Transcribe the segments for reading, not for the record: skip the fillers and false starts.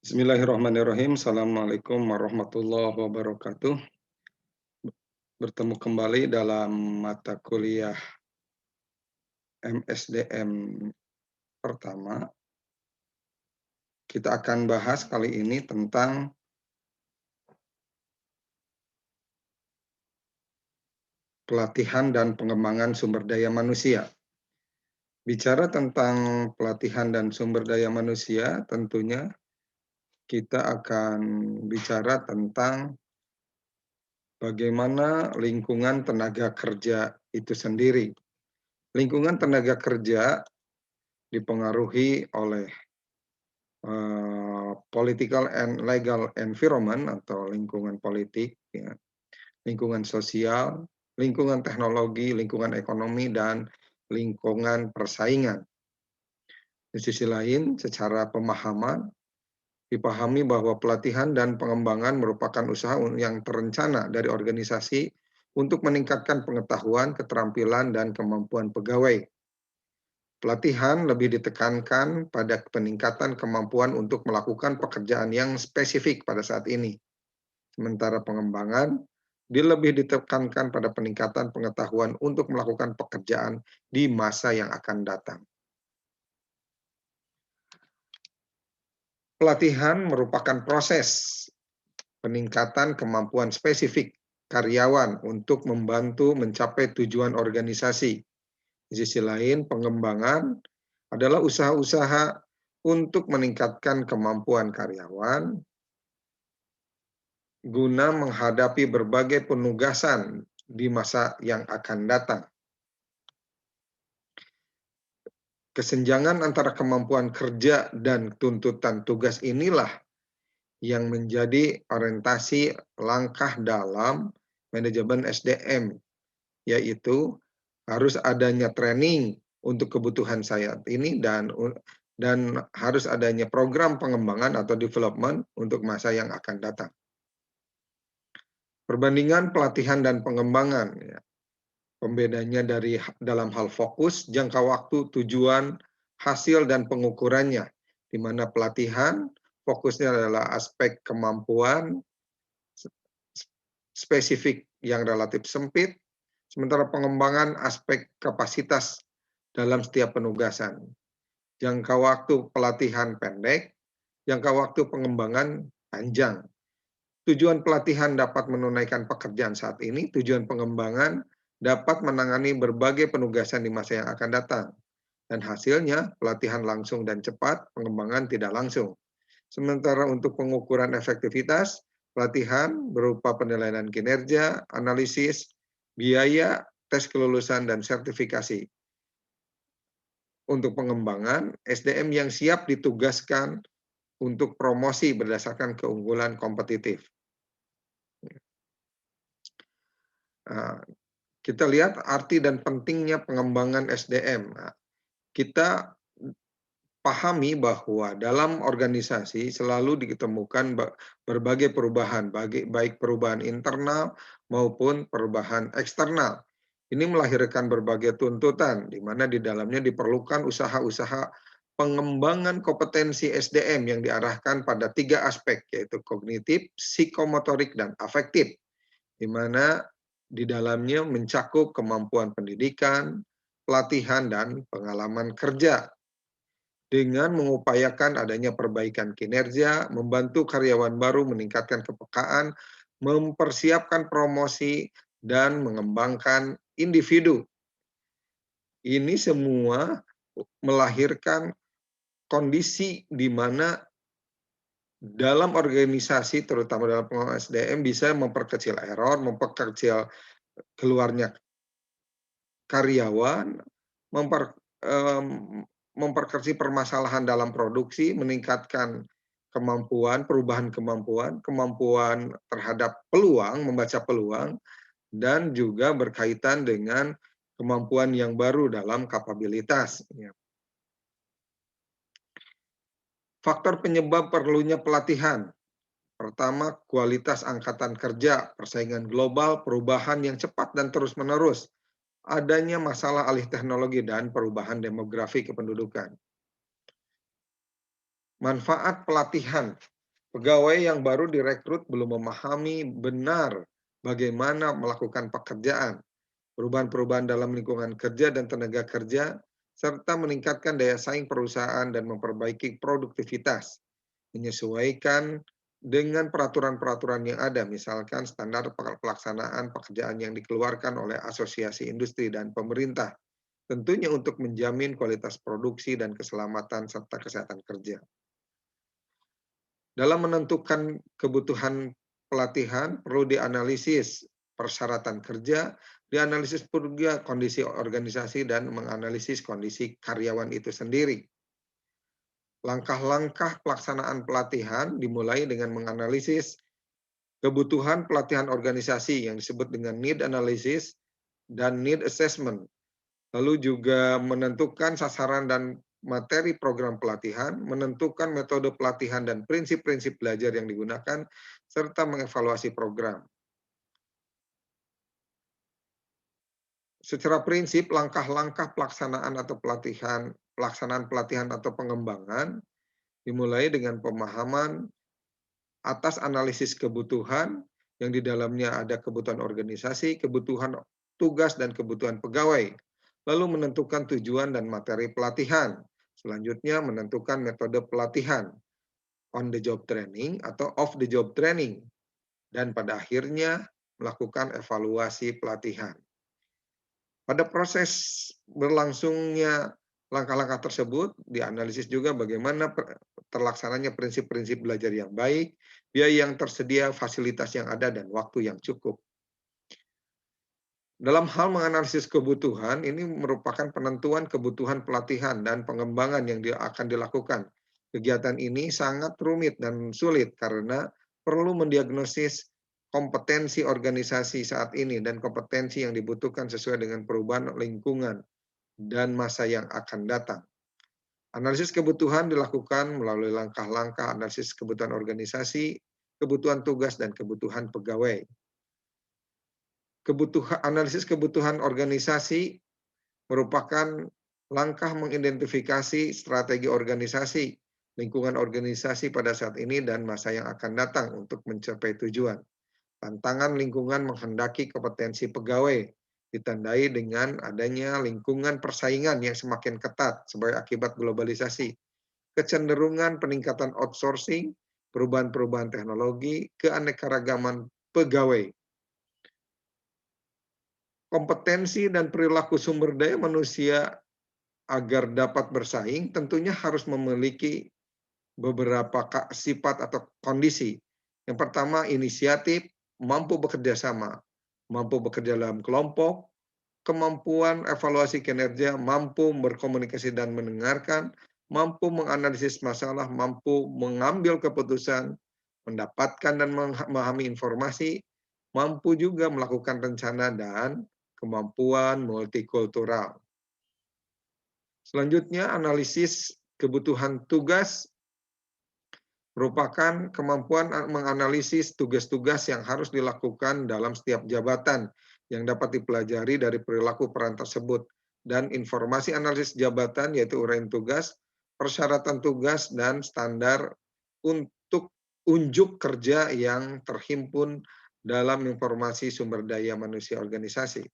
Bismillahirrahmanirrahim. Assalamualaikum warahmatullahi wabarakatuh. Bertemu kembali dalam mata kuliah MSDM pertama. Kita akan bahas kali ini tentang pelatihan dan pengembangan sumber daya manusia. Bicara tentang pelatihan dan sumber daya manusia, tentunya kita akan bicara tentang bagaimana lingkungan tenaga kerja itu sendiri. Lingkungan tenaga kerja dipengaruhi oleh political and legal environment atau lingkungan politik, ya, lingkungan sosial, lingkungan teknologi, lingkungan ekonomi, dan lingkungan persaingan. Di sisi lain, secara pemahaman, dipahami bahwa pelatihan dan pengembangan merupakan usaha yang terencana dari organisasi untuk meningkatkan pengetahuan, keterampilan, dan kemampuan pegawai. Pelatihan lebih ditekankan pada peningkatan kemampuan untuk melakukan pekerjaan yang spesifik pada saat ini. Sementara pengembangan lebih ditekankan pada peningkatan pengetahuan untuk melakukan pekerjaan di masa yang akan datang. Pelatihan merupakan proses peningkatan kemampuan spesifik karyawan untuk membantu mencapai tujuan organisasi. Di sisi lain, pengembangan adalah usaha-usaha untuk meningkatkan kemampuan karyawan guna menghadapi berbagai penugasan di masa yang akan datang. Kesenjangan antara kemampuan kerja dan tuntutan tugas inilah yang menjadi orientasi langkah dalam manajemen SDM, yaitu harus adanya training untuk kebutuhan saat ini dan harus adanya program pengembangan atau development untuk masa yang akan datang. Perbandingan pelatihan dan pengembangan, ya. Pembedanya dalam hal fokus, jangka waktu, tujuan, hasil, dan pengukurannya, di mana pelatihan fokusnya adalah aspek kemampuan spesifik yang relatif sempit, sementara pengembangan aspek kapasitas dalam setiap penugasan. Jangka waktu pelatihan pendek, jangka waktu pengembangan panjang. Tujuan pelatihan dapat menunaikan pekerjaan saat ini, tujuan pengembangan dapat menangani berbagai penugasan di masa yang akan datang. Dan hasilnya, pelatihan langsung dan cepat, pengembangan tidak langsung. Sementara untuk pengukuran efektivitas, pelatihan berupa penilaian kinerja, analisis, biaya, tes kelulusan, dan sertifikasi. Untuk pengembangan, SDM yang siap ditugaskan untuk promosi berdasarkan keunggulan kompetitif. Kita lihat arti dan pentingnya pengembangan SDM. Kita pahami bahwa dalam organisasi selalu ditemukan berbagai perubahan, baik perubahan internal maupun perubahan eksternal. Ini melahirkan berbagai tuntutan, di mana di dalamnya diperlukan usaha-usaha pengembangan kompetensi SDM yang diarahkan pada 3 aspek, yaitu kognitif, psikomotorik, dan afektif, di mana di dalamnya mencakup kemampuan pendidikan, pelatihan, dan pengalaman kerja. Dengan mengupayakan adanya perbaikan kinerja, membantu karyawan baru meningkatkan kepekaan, mempersiapkan promosi, dan mengembangkan individu. Ini semua melahirkan kondisi di mana dalam organisasi, terutama dalam pengelolaan SDM, bisa memperkecil error, memperkecil keluarnya karyawan, memperkecil permasalahan dalam produksi, meningkatkan kemampuan, perubahan kemampuan terhadap peluang, membaca peluang, dan juga berkaitan dengan kemampuan yang baru dalam kapabilitas. Faktor penyebab perlunya pelatihan. Pertama, kualitas angkatan kerja, persaingan global, perubahan yang cepat dan terus-menerus, adanya masalah alih teknologi, dan perubahan demografi kependudukan. Manfaat pelatihan Pegawai yang baru direkrut belum memahami benar bagaimana melakukan pekerjaan, perubahan-perubahan dalam lingkungan kerja dan tenaga kerja, serta meningkatkan daya saing perusahaan dan memperbaiki produktivitas, menyesuaikan dengan peraturan-peraturan yang ada, misalkan standar pelaksanaan pekerjaan yang dikeluarkan oleh asosiasi industri dan pemerintah, tentunya untuk menjamin kualitas produksi dan keselamatan serta kesehatan kerja. Dalam menentukan kebutuhan pelatihan, perlu dianalisis persyaratan kerja, dianalisis juga kondisi organisasi, dan menganalisis kondisi karyawan itu sendiri. Langkah-langkah pelaksanaan pelatihan dimulai dengan menganalisis kebutuhan pelatihan organisasi yang disebut dengan need analysis dan need assessment. Lalu juga menentukan sasaran dan materi program pelatihan, menentukan metode pelatihan dan prinsip-prinsip belajar yang digunakan, serta mengevaluasi program. Secara prinsip, langkah-langkah pelaksanaan pelatihan atau pengembangan dimulai dengan pemahaman atas analisis kebutuhan yang di dalamnya ada kebutuhan organisasi, kebutuhan tugas, dan kebutuhan pegawai. Lalu menentukan tujuan dan materi pelatihan. Selanjutnya menentukan metode pelatihan, on the job training atau off the job training. Dan pada akhirnya melakukan evaluasi pelatihan. Pada proses berlangsungnya langkah-langkah tersebut, dianalisis juga bagaimana terlaksananya prinsip-prinsip belajar yang baik, biaya yang tersedia, fasilitas yang ada, dan waktu yang cukup. Dalam hal menganalisis kebutuhan, ini merupakan penentuan kebutuhan pelatihan dan pengembangan yang akan dilakukan. Kegiatan ini sangat rumit dan sulit karena perlu mendiagnosis kompetensi organisasi saat ini dan kompetensi yang dibutuhkan sesuai dengan perubahan lingkungan dan masa yang akan datang. Analisis kebutuhan dilakukan melalui langkah-langkah analisis kebutuhan organisasi, kebutuhan tugas, dan kebutuhan pegawai. Analisis kebutuhan organisasi merupakan langkah mengidentifikasi strategi organisasi, lingkungan organisasi pada saat ini dan masa yang akan datang untuk mencapai tujuan. Tantangan lingkungan menghendaki kompetensi pegawai, ditandai dengan adanya lingkungan persaingan yang semakin ketat sebagai akibat globalisasi, kecenderungan peningkatan outsourcing, perubahan-perubahan teknologi, keanekaragaman pegawai. Kompetensi dan perilaku sumber daya manusia agar dapat bersaing tentunya harus memiliki beberapa sifat atau kondisi. Yang pertama, inisiatif, mampu bekerja sama, mampu bekerja dalam kelompok, kemampuan evaluasi kinerja, mampu berkomunikasi dan mendengarkan, mampu menganalisis masalah, mampu mengambil keputusan, mendapatkan dan memahami informasi, mampu juga melakukan rencana, dan kemampuan multikultural. Selanjutnya, analisis kebutuhan tugas merupakan kemampuan menganalisis tugas-tugas yang harus dilakukan dalam setiap jabatan yang dapat dipelajari dari perilaku peran tersebut, dan informasi analisis jabatan yaitu uraian tugas, persyaratan tugas, dan standar untuk unjuk kerja yang terhimpun dalam informasi sumber daya manusia organisasi.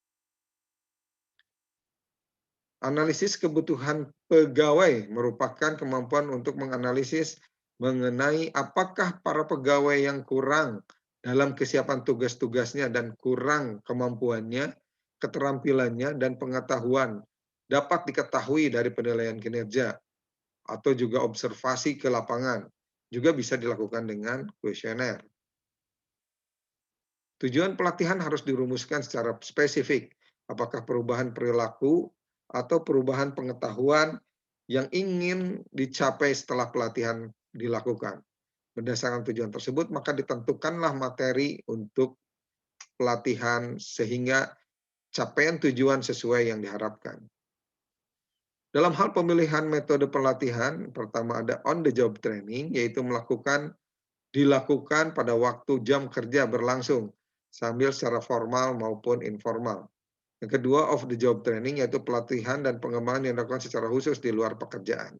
Analisis kebutuhan pegawai merupakan kemampuan untuk menganalisis mengenai apakah para pegawai yang kurang dalam kesiapan tugas-tugasnya dan kurang kemampuannya, keterampilannya, dan pengetahuan dapat diketahui dari penilaian kinerja atau juga observasi ke lapangan. Juga bisa dilakukan dengan kuesioner. Tujuan pelatihan harus dirumuskan secara spesifik. Apakah perubahan perilaku atau perubahan pengetahuan yang ingin dicapai setelah pelatihan dilakukan. Berdasarkan tujuan tersebut, maka ditentukanlah materi untuk pelatihan sehingga capaian tujuan sesuai yang diharapkan. Dalam hal pemilihan metode pelatihan, pertama ada on the job training, yaitu dilakukan pada waktu jam kerja berlangsung, sambil secara formal maupun informal. Yang kedua, off the job training, yaitu pelatihan dan pengembangan yang dilakukan secara khusus di luar pekerjaan.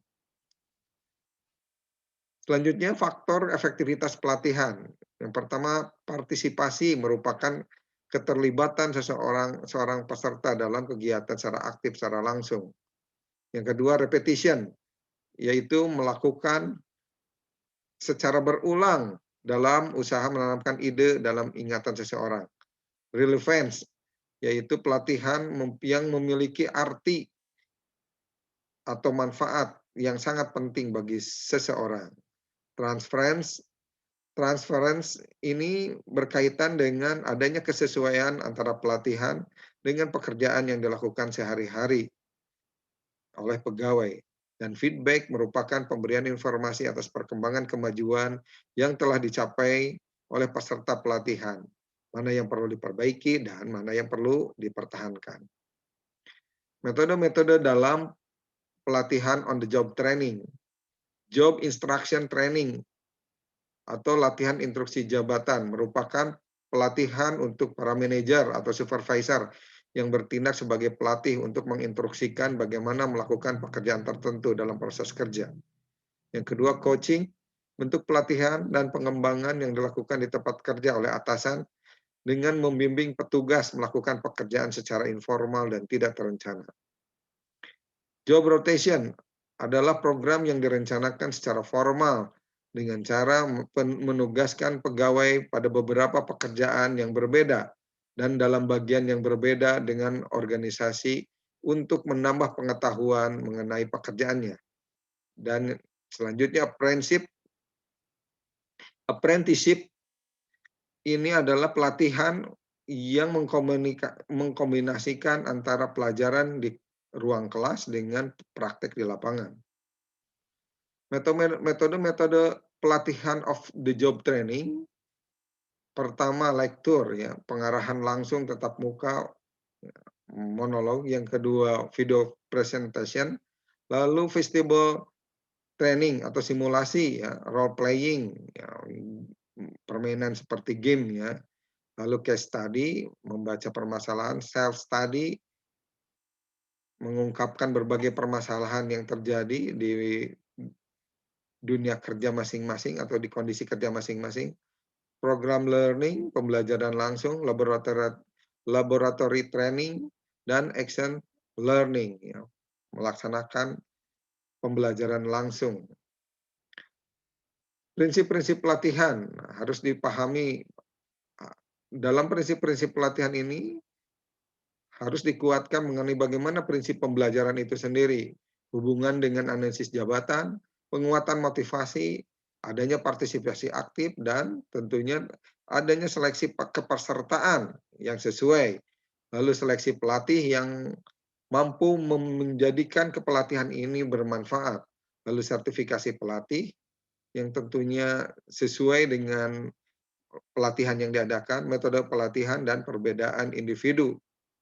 Selanjutnya faktor efektivitas pelatihan. Yang pertama, partisipasi merupakan keterlibatan seorang peserta dalam kegiatan secara aktif secara langsung. Yang kedua, repetition, yaitu melakukan secara berulang dalam usaha menanamkan ide dalam ingatan seseorang. Relevance, yaitu pelatihan yang memiliki arti atau manfaat yang sangat penting bagi seseorang. Transference, transference ini berkaitan dengan adanya kesesuaian antara pelatihan dengan pekerjaan yang dilakukan sehari-hari oleh pegawai. Dan feedback merupakan pemberian informasi atas perkembangan kemajuan yang telah dicapai oleh peserta pelatihan. Mana yang perlu diperbaiki dan mana yang perlu dipertahankan. Metode-metode dalam pelatihan on the job training. Job instruction training atau latihan instruksi jabatan merupakan pelatihan untuk para manajer atau supervisor yang bertindak sebagai pelatih untuk menginstruksikan bagaimana melakukan pekerjaan tertentu dalam proses kerja. Yang kedua, coaching, bentuk pelatihan dan pengembangan yang dilakukan di tempat kerja oleh atasan dengan membimbing petugas melakukan pekerjaan secara informal dan tidak terencana. Job rotation adalah program yang direncanakan secara formal dengan cara menugaskan pegawai pada beberapa pekerjaan yang berbeda dan dalam bagian yang berbeda dengan organisasi untuk menambah pengetahuan mengenai pekerjaannya. Dan selanjutnya apprenticeship ini adalah pelatihan yang mengkombinasikan antara pelajaran di ruang kelas dengan praktek di lapangan. Metode-metode pelatihan of the job training, pertama lecture ya, pengarahan langsung tatap muka, monolog, yang kedua video presentation, lalu vestible training atau simulasi ya, role playing ya, permainan seperti game ya. Lalu case study, membaca permasalahan, self study, mengungkapkan berbagai permasalahan yang terjadi di dunia kerja masing-masing atau di kondisi kerja masing-masing. Program learning, pembelajaran langsung, laboratory training, dan action learning, ya, melaksanakan pembelajaran langsung. Prinsip-prinsip pelatihan harus dipahami. Dalam prinsip-prinsip pelatihan ini harus dikuatkan mengenai bagaimana prinsip pembelajaran itu sendiri, hubungan dengan analisis jabatan, penguatan motivasi, adanya partisipasi aktif, dan tentunya adanya seleksi kepesertaan yang sesuai. Lalu seleksi pelatih yang mampu menjadikan kepelatihan ini bermanfaat. Lalu sertifikasi pelatih yang tentunya sesuai dengan pelatihan yang diadakan, metode pelatihan, dan perbedaan individu,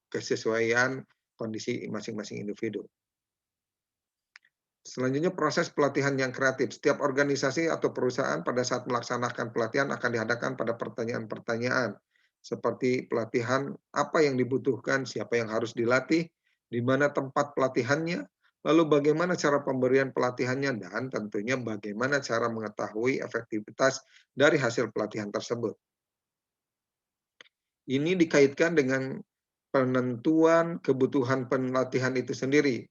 kesesuaian kondisi masing-masing individu. Selanjutnya proses pelatihan yang kreatif. Setiap organisasi atau perusahaan pada saat melaksanakan pelatihan akan dihadapkan pada pertanyaan-pertanyaan seperti pelatihan apa yang dibutuhkan, siapa yang harus dilatih, di mana tempat pelatihannya, lalu bagaimana cara pemberian pelatihannya, dan tentunya bagaimana cara mengetahui efektivitas dari hasil pelatihan tersebut. Ini dikaitkan dengan penentuan kebutuhan pelatihan itu sendiri.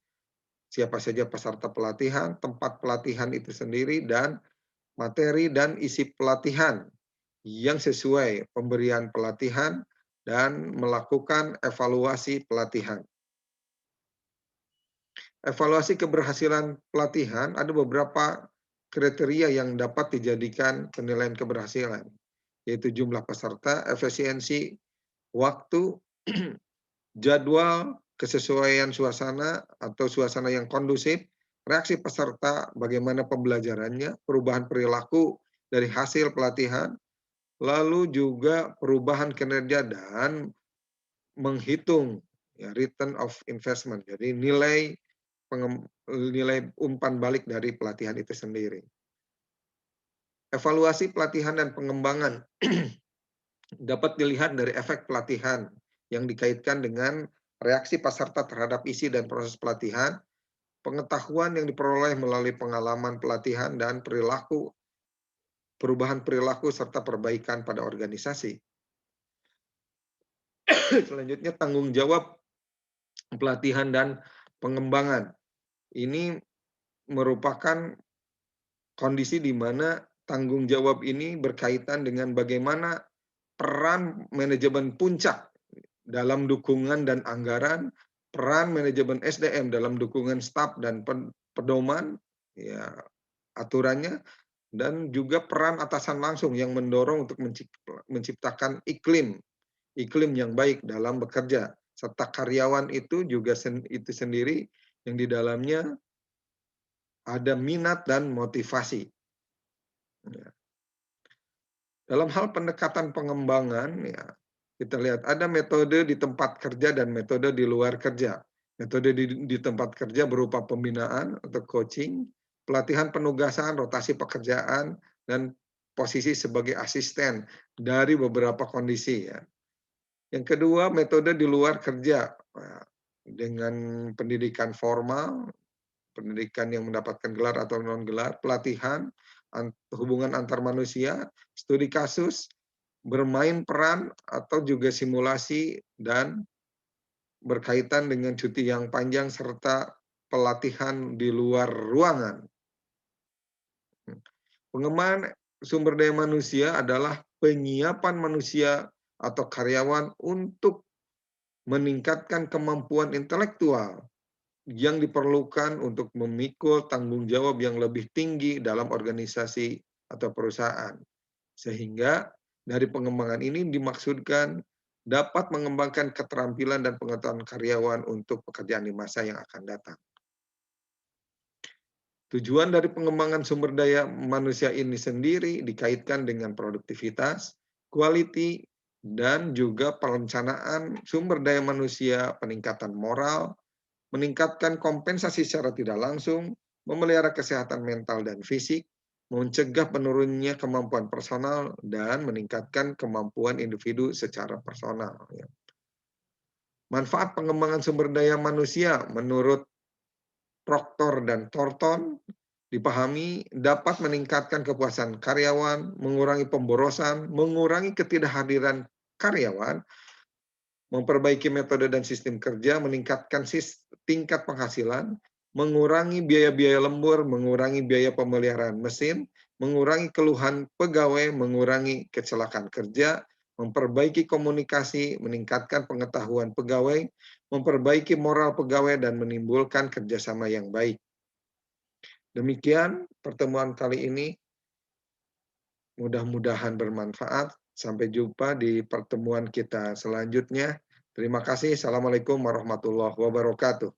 Siapa saja peserta pelatihan, tempat pelatihan itu sendiri, dan materi dan isi pelatihan yang sesuai pemberian pelatihan dan melakukan evaluasi pelatihan. Evaluasi keberhasilan pelatihan ada beberapa kriteria yang dapat dijadikan penilaian keberhasilan, yaitu jumlah peserta, efisiensi waktu, jadwal, kesesuaian suasana atau suasana yang kondusif, reaksi peserta, bagaimana pembelajarannya, perubahan perilaku dari hasil pelatihan, lalu juga perubahan kinerja dan menghitung ya, return of investment, jadi nilai umpan balik dari pelatihan itu sendiri. Evaluasi pelatihan dan pengembangan dapat dilihat dari efek pelatihan yang dikaitkan dengan reaksi peserta terhadap isi dan proses pelatihan, pengetahuan yang diperoleh melalui pengalaman pelatihan, dan perilaku perubahan perilaku serta perbaikan pada organisasi. Selanjutnya tanggung jawab pelatihan dan pengembangan. Ini merupakan kondisi di mana tanggung jawab ini berkaitan dengan bagaimana peran manajemen puncak dalam dukungan dan anggaran, peran manajemen SDM dalam dukungan staf dan pedoman, ya aturannya, dan juga peran atasan langsung yang mendorong untuk menciptakan iklim yang baik dalam bekerja, serta karyawan itu juga itu sendiri yang di dalamnya ada minat dan motivasi. Ya. Dalam hal pendekatan pengembangan, ya kita lihat ada metode di tempat kerja dan metode di luar kerja. Metode di tempat kerja berupa pembinaan atau coaching, pelatihan penugasan, rotasi pekerjaan, dan posisi sebagai asisten dari beberapa kondisi. Ya. Yang kedua, metode di luar kerja. Nah, dengan pendidikan formal, pendidikan yang mendapatkan gelar atau non-gelar, pelatihan, hubungan antar manusia, studi kasus, bermain peran, atau juga simulasi, dan berkaitan dengan cuti yang panjang, serta pelatihan di luar ruangan. Pengembangan sumber daya manusia adalah penyiapan manusia atau karyawan untuk meningkatkan kemampuan intelektual yang diperlukan untuk memikul tanggung jawab yang lebih tinggi dalam organisasi atau perusahaan. Sehingga dari pengembangan ini dimaksudkan dapat mengembangkan keterampilan dan pengetahuan karyawan untuk pekerjaan di masa yang akan datang. Tujuan dari pengembangan sumber daya manusia ini sendiri dikaitkan dengan produktivitas, quality, dan juga perencanaan sumber daya manusia, peningkatan moral, meningkatkan kompensasi secara tidak langsung, memelihara kesehatan mental dan fisik, mencegah menurunnya kemampuan personal, dan meningkatkan kemampuan individu secara personal. Manfaat pengembangan sumber daya manusia menurut Proctor dan Thornton dipahami dapat meningkatkan kepuasan karyawan, mengurangi pemborosan, mengurangi ketidakhadiran karyawan, memperbaiki metode dan sistem kerja, meningkatkan tingkat penghasilan, mengurangi biaya-biaya lembur, mengurangi biaya pemeliharaan mesin, mengurangi keluhan pegawai, mengurangi kecelakaan kerja, memperbaiki komunikasi, meningkatkan pengetahuan pegawai, memperbaiki moral pegawai, dan menimbulkan kerjasama yang baik. Demikian pertemuan kali ini, mudah-mudahan bermanfaat. Sampai jumpa di pertemuan kita selanjutnya. Terima kasih. Assalamualaikum warahmatullahi wabarakatuh.